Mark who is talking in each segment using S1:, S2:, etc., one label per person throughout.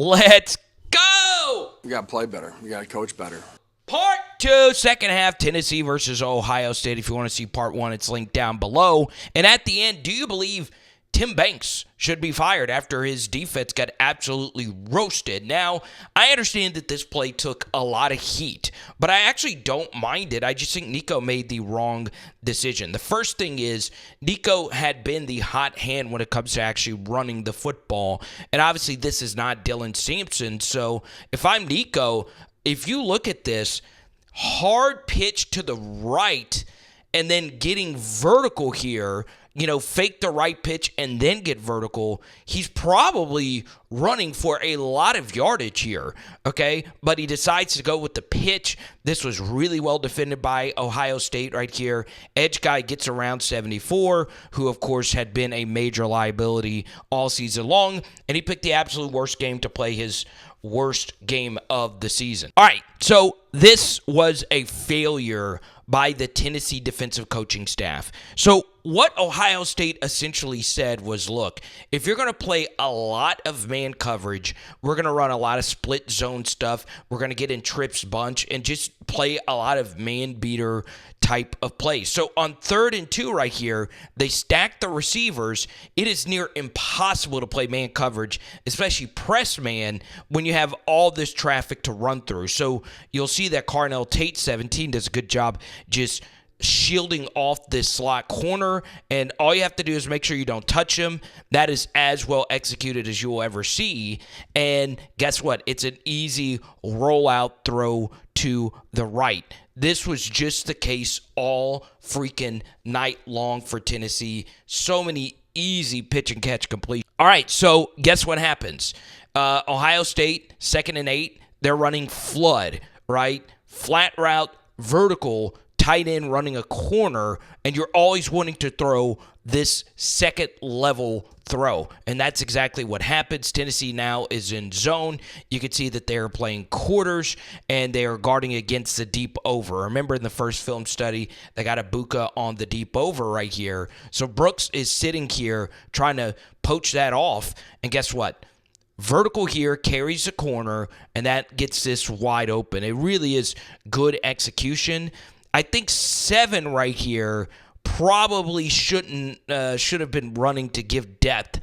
S1: Let's go!
S2: You got to play better. You got to coach better.
S1: Part 2, second half, Tennessee versus Ohio State. If you want to see part 1, it's linked down below. And at the end, do you believe Tim Banks should be fired after his defense got absolutely roasted? Now, I understand that this play took a lot of heat, but I actually don't mind it. I just think Nico made the wrong decision. The first thing is Nico had been the hot hand when it comes to actually running the football, and obviously this is not Dylan Sampson. So if I'm Nico, if you look at this, hard pitch to the right and then getting vertical here, fake the right pitch and then get vertical, he's probably running for a lot of yardage here, okay? But he decides to go with the pitch. This was really well defended by Ohio State right here. Edge guy gets around 74, who, of course, had been a major liability all season long, and he picked the absolute worst game to play his worst game of the season. All right, so this was a failure by the Tennessee defensive coaching staff. So what Ohio State essentially said was, look, if you're going to play a lot of man coverage, we're going to run a lot of split zone stuff. We're going to get in trips bunch and just play a lot of man beater type of plays. So on 3rd and 2 right here, they stack the receivers. It is near impossible to play man coverage, especially press man, when you have all this traffic to run through. So you'll see that Carnell Tate, 17, does a good job just shielding off this slot corner, and all you have to do is make sure you don't touch him. That is as well executed as you will ever see, and guess what? It's an easy rollout throw to the right. This was just the case all freaking night long for Tennessee. So many easy pitch and catch complete. All right, so guess what happens? Ohio State, 2nd and 8, they're running flood, right? Flat route, vertical, tight end running a corner, and you're always wanting to throw this second level throw. And that's exactly what happens. Tennessee now is in zone. You can see that they are playing quarters, and they are guarding against the deep over. Remember in the first film study, they got a Buka on the deep over right here. So Brooks is sitting here trying to poach that off, and guess what? Vertical here carries the corner, and that gets this wide open. It really is good execution. I think 7 right here probably should have been running to give depth.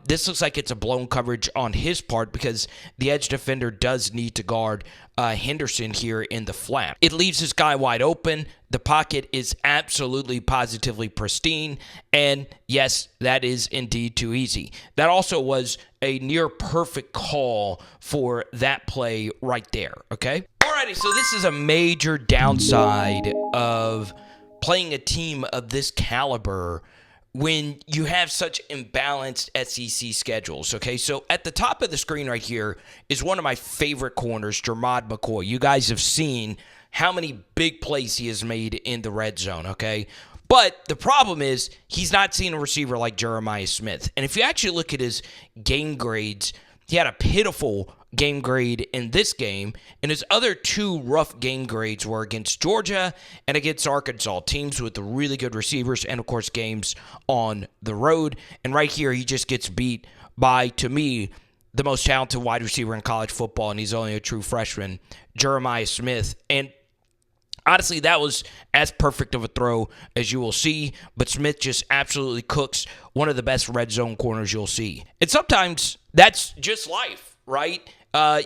S1: This looks like it's a blown coverage on his part because the edge defender does need to guard Henderson here in the flat. It leaves this guy wide open. The pocket is absolutely positively pristine, and yes, that is indeed too easy. That also was a near perfect call for that play right there, okay? Alrighty, so this is a major downside of playing a team of this caliber when you have such imbalanced SEC schedules, okay? So at the top of the screen right here is one of my favorite corners, Jermod McCoy. You guys have seen how many big plays he has made in the red zone, okay? But the problem is he's not seeing a receiver like Jeremiah Smith. And if you actually look at his game grades, he had a pitiful game grade in this game, and his other 2 rough game grades were against Georgia and against Arkansas, teams with really good receivers and, of course, games on the road. And right here, he just gets beat by, to me, the most talented wide receiver in college football, and he's only a true freshman, Jeremiah Smith. And honestly, that was as perfect of a throw as you will see, but Smith just absolutely cooks one of the best red zone corners you'll see. And sometimes that's just life, right?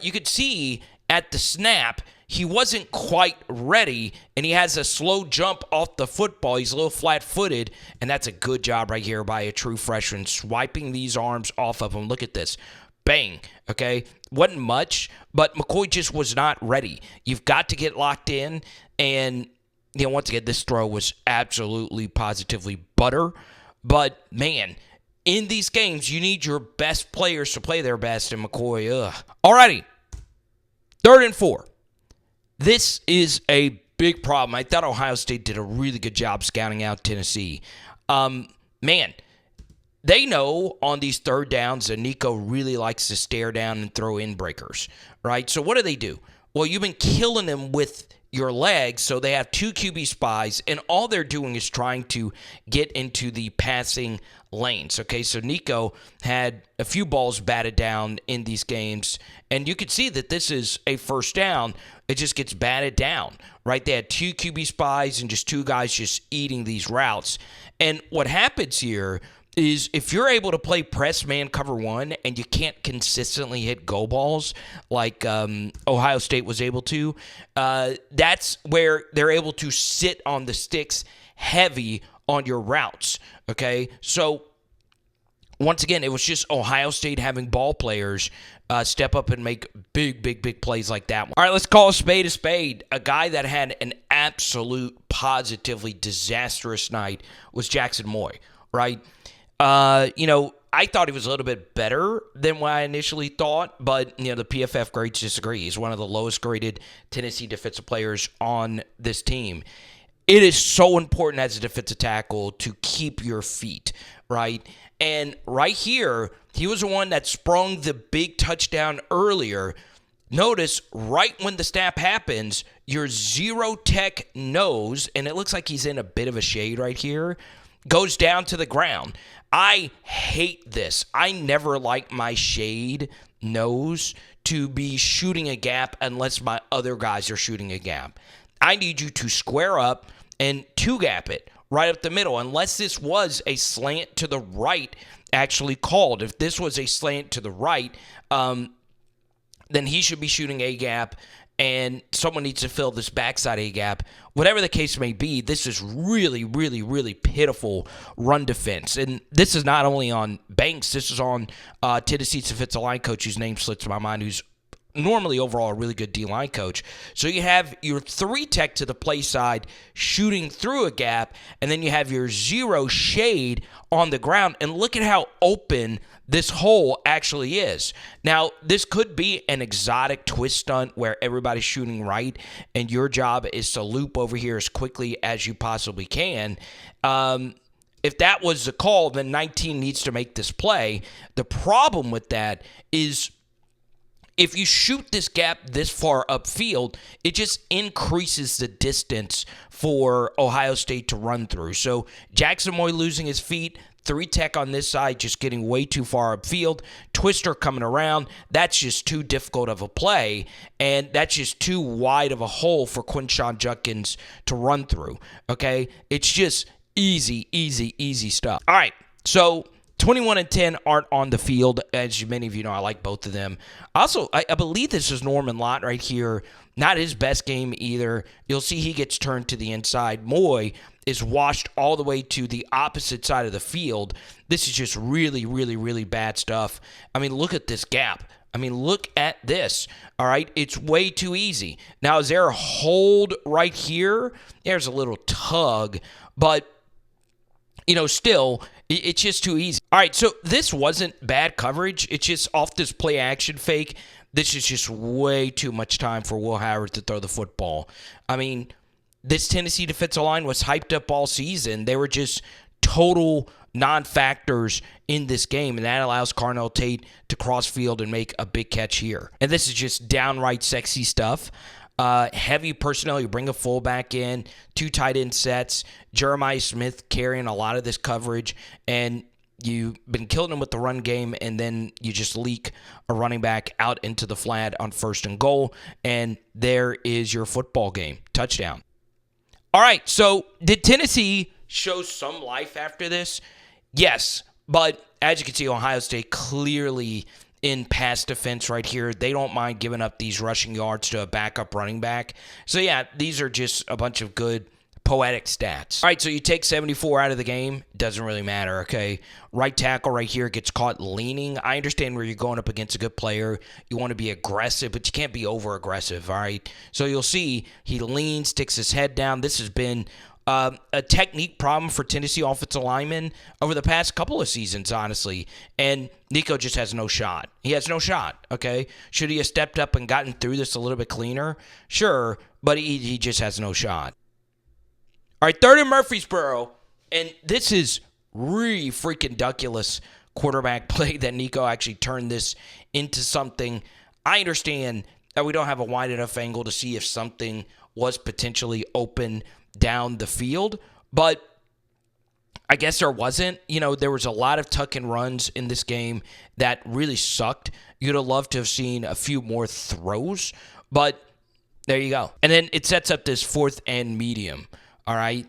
S1: You could see at the snap, he wasn't quite ready, and he has a slow jump off the football. He's a little flat-footed, and that's a good job right here by a true freshman, swiping these arms off of him. Look at this. Bang, okay? Wasn't much, but McCoy just was not ready. You've got to get locked in, and once again, this throw was absolutely, positively butter. But, man, in these games, you need your best players to play their best, and McCoy, Alrighty, 3rd and 4. This is a big problem. I thought Ohio State did a really good job scouting out Tennessee. Man, they know on these 3rd downs that Nico really likes to stare down and throw in breakers, right? So what do? Well, you've been killing them with your legs. So they have 2 QB spies, and all they're doing is trying to get into the passing lanes. Okay, so Nico had a few balls batted down in these games, and you could see that this is a first down. It just gets batted down, right? They had 2 QB spies and just 2 guys just eating these routes. And what happens here is if you're able to play press man cover 1 and you can't consistently hit go balls like Ohio State was able to, that's where they're able to sit on the sticks heavy on your routes, okay? So once again, it was just Ohio State having ball players step up and make big plays like that one. All right, let's call a spade. A guy that had an absolute positively disastrous night was Jackson Moy, right? I thought he was a little bit better than what I initially thought, but, the PFF grades disagree. He's one of the lowest graded Tennessee defensive players on this team. It is so important as a defensive tackle to keep your feet, right? And right here, he was the one that sprung the big touchdown earlier. Notice right when the snap happens, your zero tech nose, and it looks like he's in a bit of a shade right here, goes down to the ground. I hate this. I never like my shade nose to be shooting a gap unless my other guys are shooting a gap. I need you to square up and two-gap it right up the middle, unless this was a slant to the right actually called. If this was a slant to the right, then he should be shooting a gap, and someone needs to fill this backside A gap. Whatever the case may be, this is really pitiful run defense. And this is not only on Banks, this is on Tennessee's defensive line coach, whose name slips my mind, who's normally overall a really good D-line coach. So you have your 3 tech to the play side shooting through a gap, and then you have your zero shade on the ground. And look at how open this hole actually is. Now, this could be an exotic twist stunt where everybody's shooting right, and your job is to loop over here as quickly as you possibly can. If that was the call, then 19 needs to make this play. The problem with that is if you shoot this gap this far upfield, it just increases the distance for Ohio State to run through. So Jackson Moy losing his feet, 3 tech on this side just getting way too far upfield, twister coming around, that's just too difficult of a play, and that's just too wide of a hole for Quinshon Judkins to run through, okay? It's just easy stuff. All right, so 21 and 10 aren't on the field. As many of you know, I like both of them. Also, I believe this is Norman Lott right here. Not his best game either. You'll see he gets turned to the inside. Moy is washed all the way to the opposite side of the field. This is just really bad stuff. I mean, look at this gap. I mean, look at this. All right, it's way too easy. Now, is there a hold right here? There's a little tug, but still, it's just too easy. All right, so this wasn't bad coverage. It's just off this play action fake. This is just way too much time for Will Howard to throw the football. I mean, this Tennessee defensive line was hyped up all season. They were just total non-factors in this game, and that allows Carnell Tate to cross field and make a big catch here. And this is just downright sexy stuff. Heavy personnel. You bring a fullback in, 2 tight end sets, Jeremiah Smith carrying a lot of this coverage, and you've been killing them with the run game, and then you just leak a running back out into the flat on 1st and goal, and there is your football game. Touchdown. All right, so did Tennessee show some life after this? Yes, but as you can see, Ohio State clearly in pass defense right here. They don't mind giving up these rushing yards to a backup running back. So, yeah, these are just a bunch of good poetic stats. All right, so you take 74 out of the game. Doesn't really matter, okay? Right tackle right here gets caught leaning. I understand where you're going up against a good player. You want to be aggressive, but you can't be over-aggressive, all right? So you'll see he leans, sticks his head down. This has been a technique problem for Tennessee offensive linemen over the past couple of seasons, honestly. And Nico just has no shot. He has no shot, okay? Should he have stepped up and gotten through this a little bit cleaner? Sure, but he just has no shot. All right, 3rd and Murfreesboro. And this is really freaking duculous quarterback play that Nico actually turned this into something. I understand that we don't have a wide enough angle to see if something was potentially open down the field, but I guess there wasn't. There was a lot of tuck and runs in this game that really sucked. You'd have loved to have seen a few more throws, but there you go. And then it sets up this fourth and medium. All right.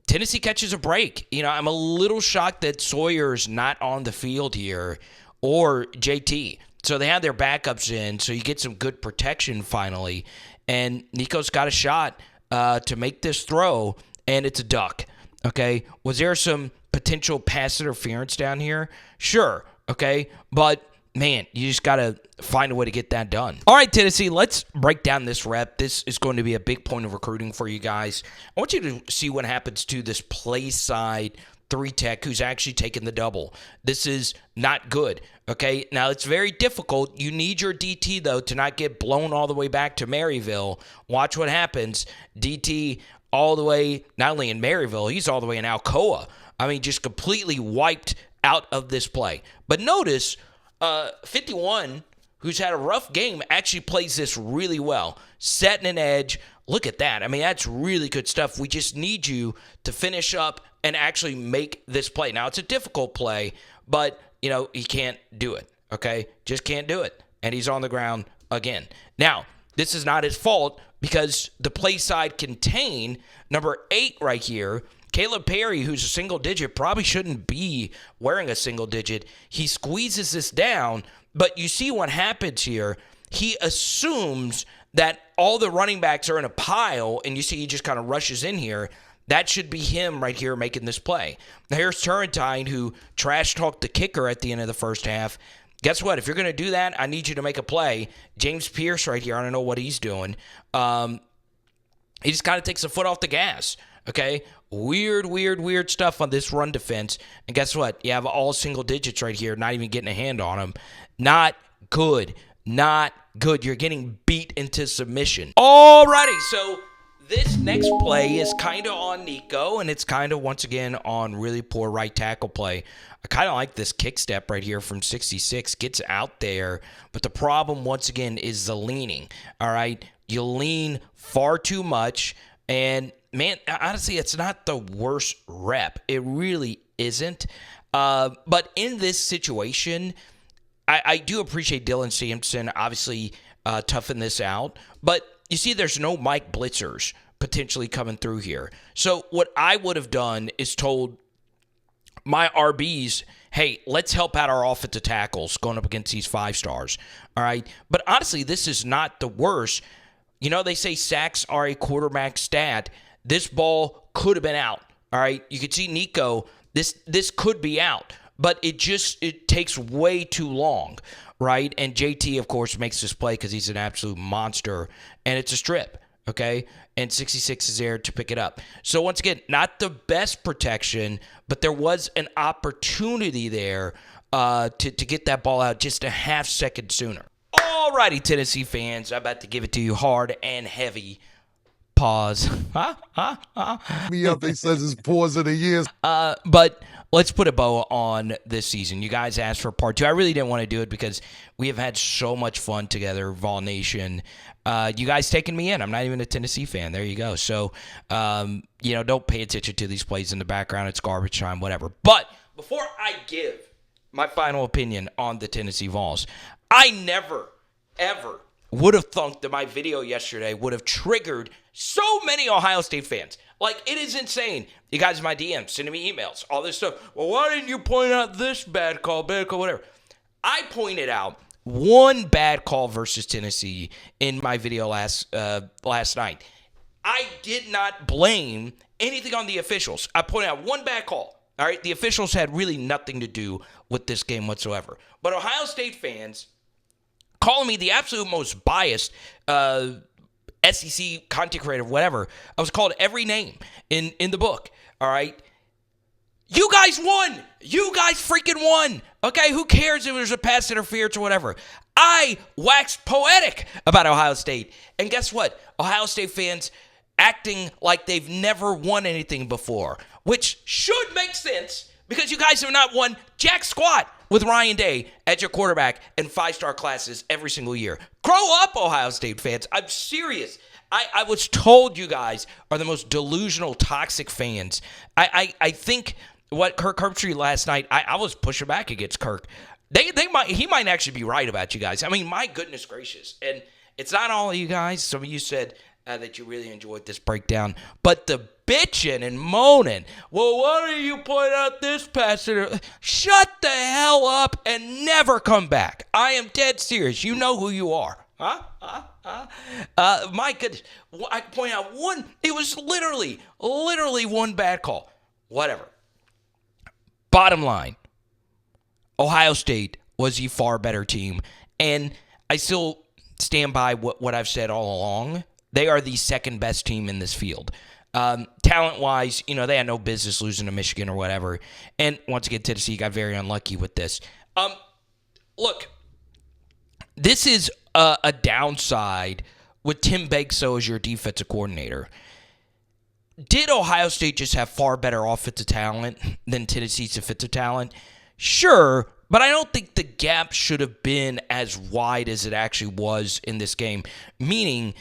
S1: Tennessee catches a break. I'm a little shocked that Sawyer's not on the field here, or JT. So they have their backups in, so you get some good protection finally. And Nico's got a shot to make this throw, and it's a duck. Okay, was there some potential pass interference down here? Sure, okay, but man, you just got to find a way to get that done. All right, Tennessee, let's break down this rep. This is going to be a big point of recruiting for you guys. I want you to see what happens to this play side 3-tech who's actually taking the double. This is not good, okay? Now, it's very difficult. You need your DT, though, to not get blown all the way back to Maryville. Watch what happens. DT all the way, not only in Maryville, he's all the way in Alcoa. I mean, just completely wiped out of this play. But notice, 51, who's had a rough game, actually plays this really well. Setting an edge. Look at that. I mean, that's really good stuff. We just need you to finish up and actually make this play. Now, it's a difficult play, but, he can't do it, okay? Just can't do it. And he's on the ground again. Now, this is not his fault because the play side contain number 8 right here. Caleb Perry, who's a single digit, probably shouldn't be wearing a single digit. He squeezes this down, but you see what happens here. He assumes that all the running backs are in a pile, and you see he just kind of rushes in here. That should be him right here making this play. Now here's Turrentine, who trash-talked the kicker at the end of the first half. Guess what? If you're going to do that, I need you to make a play. James Pierce right here, I don't know what he's doing. He just kind of takes a foot off the gas, okay? Weird stuff on this run defense. And guess what? You have all single digits right here, not even getting a hand on them. Not good. Not good. You're getting beat into submission. Alrighty, so this next play is kind of on Nico, and it's kind of, once again, on really poor right tackle play. I kind of like this kick step right here from 66. Gets out there, but the problem, once again, is the leaning. All right? You lean far too much, and, man, honestly, it's not the worst rep. It really isn't. But in this situation, I do appreciate Dylan Sampson, obviously, toughing this out. But you see, there's no Mike Blitzers potentially coming through here. So what I would have done is told my RBs, hey, let's help out our offensive tackles going up against these 5-stars. All right. But honestly, this is not the worst. They say sacks are a quarterback stat. This ball could have been out. All right. You could see Nico, this could be out, but it takes way too long. Right. And JT, of course, makes this play because he's an absolute monster, and it's a strip. Okay. And 66 is there to pick it up. So once again, not the best protection, but there was an opportunity there to get that ball out just a half second sooner. Alrighty, Tennessee fans, I'm about to give it to you hard and heavy. Pause.
S3: Me up, he says it's pause of the years.
S1: But let's put a bow on this season. You guys asked for part 2. I really didn't want to do it because we have had so much fun together, Vol Nation. You guys taking me in. I'm not even a Tennessee fan. There you go. So, don't pay attention to these plays in the background. It's garbage time, whatever. But before I give my final opinion on the Tennessee Vols, I never, ever would have thought that my video yesterday would have triggered so many Ohio State fans. Like, it is insane. You guys in my DMs, sending me emails, all this stuff. Well, why didn't you point out this bad call, whatever? I pointed out one bad call versus Tennessee in my video last night. I did not blame anything on the officials. I pointed out one bad call. All right, the officials had really nothing to do with this game whatsoever. But Ohio State fans calling me the absolute most biased SEC content creator, whatever. I was called every name in the book, all right? You guys won. You guys freaking won. Okay, who cares if there's a pass interference or whatever? I waxed poetic about Ohio State. And guess what? Ohio State fans acting like they've never won anything before, which should make sense because you guys have not won jack squat with Ryan Day as your quarterback in 5-star classes every single year. Grow up, Ohio State fans. I'm serious. I was told you guys are the most delusional, toxic fans. I think what Kirk Herbstreit last night, I was pushing back against Kirk. He might actually be right about you guys. I mean, my goodness gracious. And it's not all of you guys. Some of you said that you really enjoyed this breakdown. But the bitching and moaning, well, why don't you point out this passage? Shut the hell up and never come back. I am dead serious. You know who you are. My goodness. I can point out one. It was literally one bad call. Whatever. Bottom line, Ohio State was the far better team. And I still stand by what I've said all along. They are the second best team in this field. Talent-wise, they had no business losing to Michigan or whatever. And once again, Tennessee got very unlucky with this. Look, this is a downside with Tim Begso as your defensive coordinator. Did Ohio State just have far better offensive talent than Tennessee's defensive talent? Sure, but I don't think the gap should have been as wide as it actually was in this game. Meaning,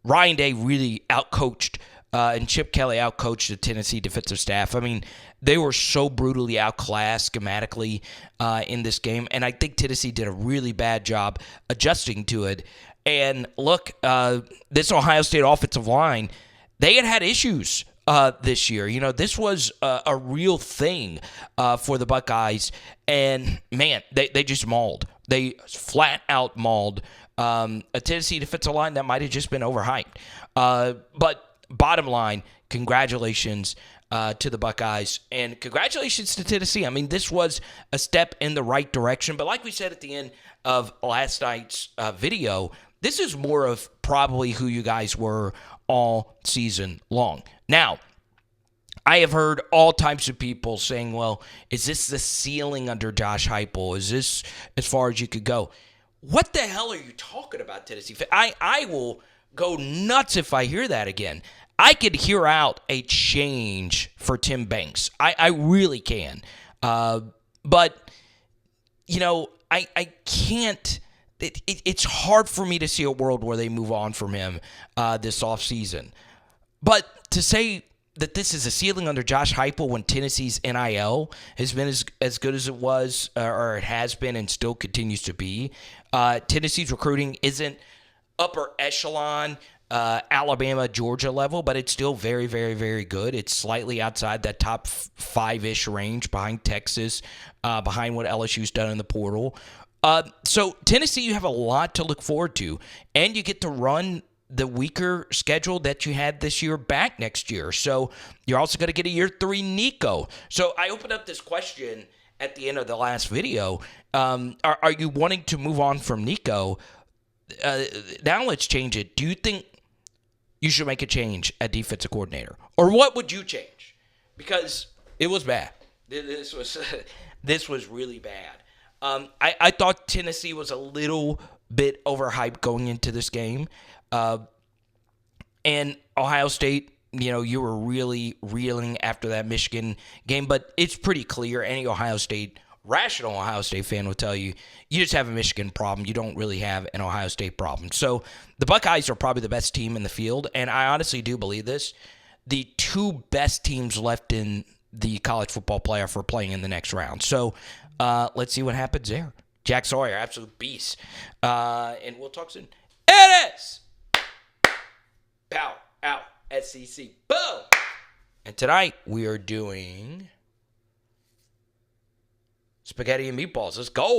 S1: Ryan Day really outcoached and Chip Kelly outcoached the Tennessee defensive staff. I mean, they were so brutally outclassed schematically in this game, and I think Tennessee did a really bad job adjusting to it. And look, this Ohio State offensive line, they had issues this year. This was a real thing for the Buckeyes, and man, they just mauled. They flat out mauled a Tennessee defensive line that might have just been overhyped. But bottom line, congratulations to the Buckeyes, and congratulations to Tennessee. I mean, this was a step in the right direction, but like we said at the end of last night's video, this is more of probably who you guys were all season long. Now, I have heard all types of people saying, well, is this the ceiling under Josh Heupel? Is this as far as you could go? What the hell are you talking about, Tennessee? I will go nuts if I hear that again. I could hear out a change for Tim Banks. I really can. But, I can't. It's hard for me to see a world where they move on from him this offseason. But to say that this is a ceiling under Josh Heupel when Tennessee's NIL has been as good as it was, or it has been and still continues to be, Tennessee's recruiting isn't upper echelon Alabama, Georgia level, but it's still very, very, very good. It's slightly outside that top 5-ish range, behind Texas, behind what LSU's done in the portal. So Tennessee, you have a lot to look forward to, and you get to run the weaker schedule that you had this year back next year. So you're also going to get a year 3 Nico. So I opened up this question at the end of the last video. Are you wanting to move on from Nico? Now let's change it. Do you think you should make a change at defensive coordinator? Or what would you change? Because it was bad. This was really bad. I thought Tennessee was a little bit overhyped going into this game. And Ohio State, you were really reeling after that Michigan game. But it's pretty clear any rational Ohio State fan will tell you, you just have a Michigan problem. You don't really have an Ohio State problem. So the Buckeyes are probably the best team in the field. And I honestly do believe this. The 2 best teams left in the college football playoff are playing in the next round. So let's see what happens there. Jack Sawyer, absolute beast. And we'll talk soon. It is Power Out SEC. Boom! And tonight we are doing spaghetti and meatballs. Let's go.